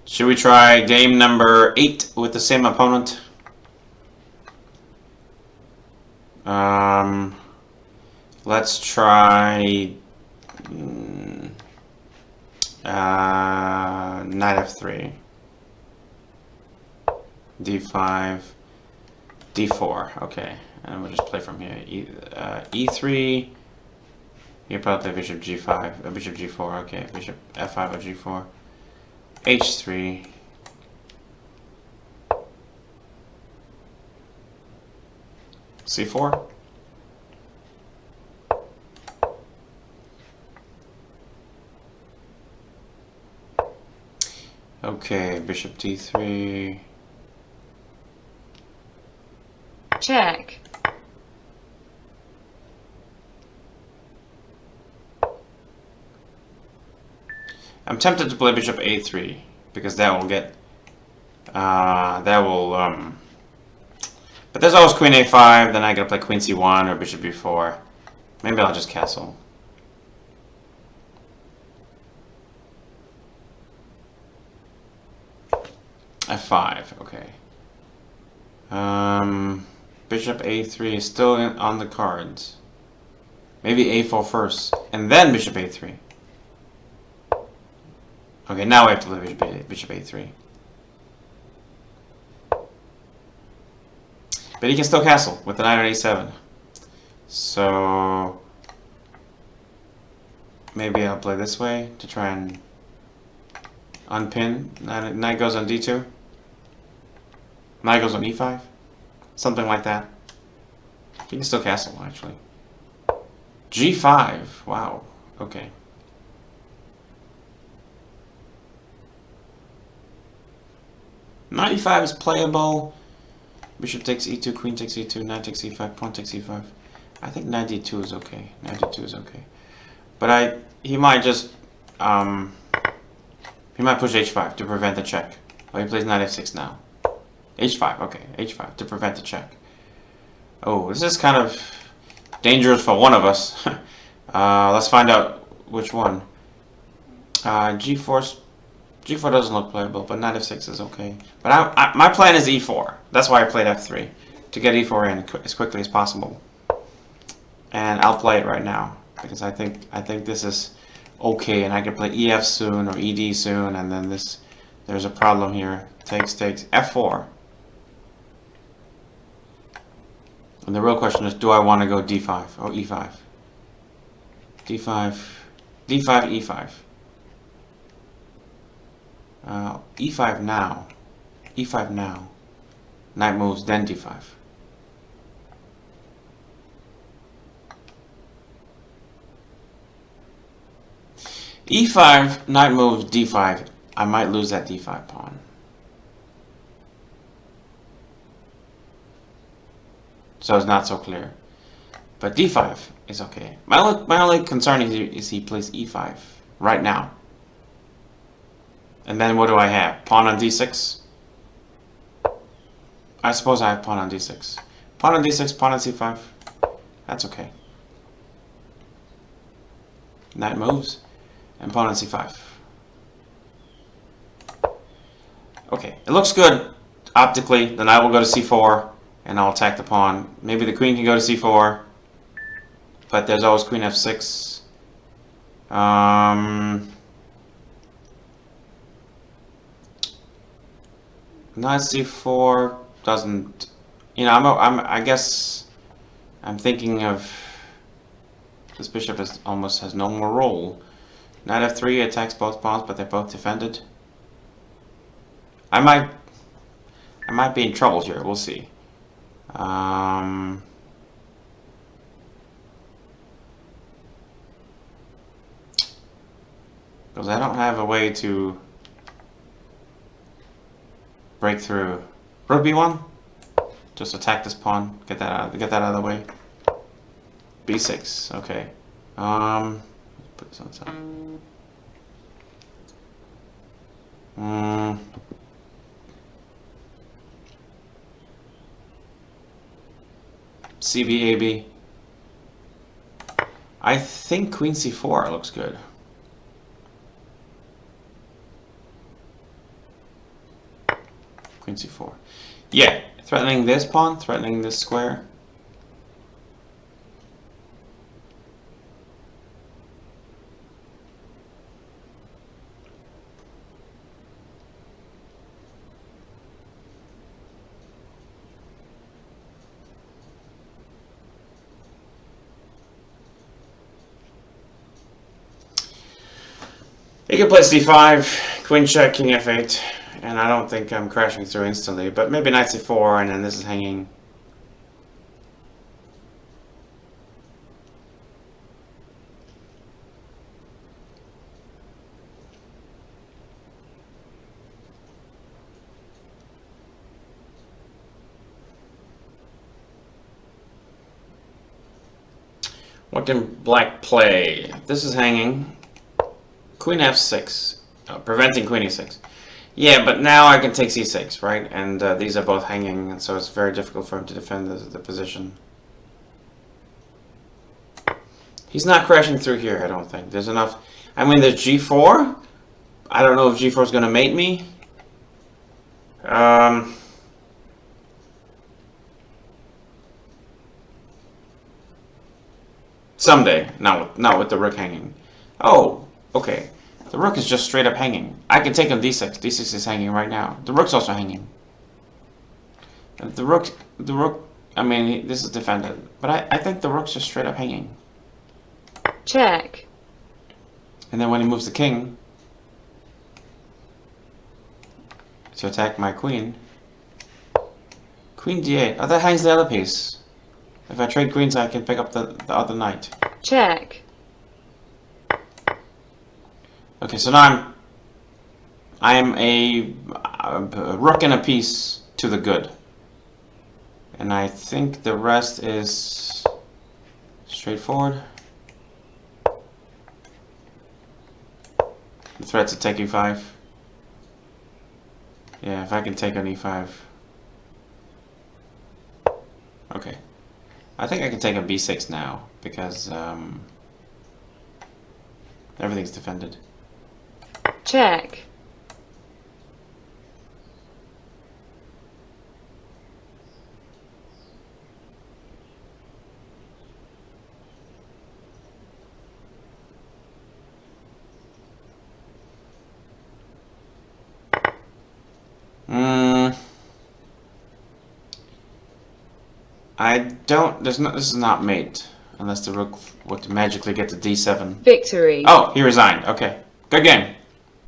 Should we try game number 8 with the same opponent? Let's try knight f3, d5, d4. Okay, and we'll just play from here. E3. You probably play bishop g5, bishop g4. Okay, bishop f5 or g4. h3. c4. Okay, bishop d3. Check. I'm tempted to play bishop a3 because that will get but there's always queen a5, then I gotta play queen c1 or bishop b4. Maybe I'll just castle. f5, okay. Bishop a3 is still on the cards. Maybe a4 first, and then bishop a3. Okay, now I have to play bishop a3. But he can still castle with the knight on a7. So maybe I'll play this way to try and unpin. Knight goes on d2. Knight goes on e5. Something like that. He can still castle, actually. g5. Wow. Okay. Knight e5 is playable. Bishop takes e2, queen takes e2, knight takes e5, pawn takes e5. I think knight d2 is okay. Knight d2 is okay. But he might just he might push h5 to prevent the check. Oh, he plays knight f6 now. h5, okay, h5 to prevent the check. Oh, this is kind of dangerous for one of us. Let's find out which one. G4 doesn't look playable, but knight f6 is okay. But my plan is e4. That's why I played f3, to get e4 in as quickly as possible. And I'll play it right now because I think this is okay, and I can play ef soon or ed soon, and then there's a problem here. Takes f4. And the real question is, do I want to go d5 or e5? d5, e5. E5 now. E5 now. Knight moves, then d5. E5, knight moves, d5. I might lose that d5 pawn. So it's not so clear. But d5 is okay. My only concern is he plays e5 right now. And then what do I have? Pawn on d6? I suppose I have pawn on d6. Pawn on d6, pawn on c5. That's okay. Knight moves, and pawn on c5. Okay, it looks good optically. Then I will go to c4, and I'll attack the pawn. Maybe the queen can go to c4, but there's always queen f6. Knight c4 doesn't, you know, I guess I'm thinking of this bishop almost has no more role. Knight f3 attacks both pawns, but they're both defended. I might be in trouble here. We'll see. Because I don't have a way to break through. Rook b1. Just attack this pawn. Get that out of the way. b6. Okay. Put this on the side. CB, AB. I think queen c4 looks good. Queen c4. Yeah, threatening this pawn, threatening this square. He could play c5, queen check, king f8, and I don't think I'm crashing through instantly, but maybe knight c4, and then this is hanging. What can black play? This is hanging. Queen f6, preventing queen e6. Yeah, but now I can take c6, right? And these are both hanging, and so it's very difficult for him to defend the position. He's not crashing through here, I don't think. There's enough. I mean, there's g4. I don't know if g4 is going to mate me. Someday. Not with the rook hanging. Oh, okay. The rook is just straight up hanging. I can take on d6. d6 is hanging right now. The rook's also hanging. The rook, I mean, this is defended. But I think the rook's just straight up hanging. Check. And then when he moves the king to attack my queen. Queen d8. Oh, that hangs the other piece. If I trade queens, I can pick up the other knight. Check. Okay, so now I am a rook and a piece to the good. And I think the rest is straightforward. The threat to take e5. Yeah, if I can take on e5. Okay. I think I can take on b6 now, because everything's defended. Check. I don't. This is not mate, unless the rook would magically get to d7. Victory. Oh, he resigned. Okay, good game.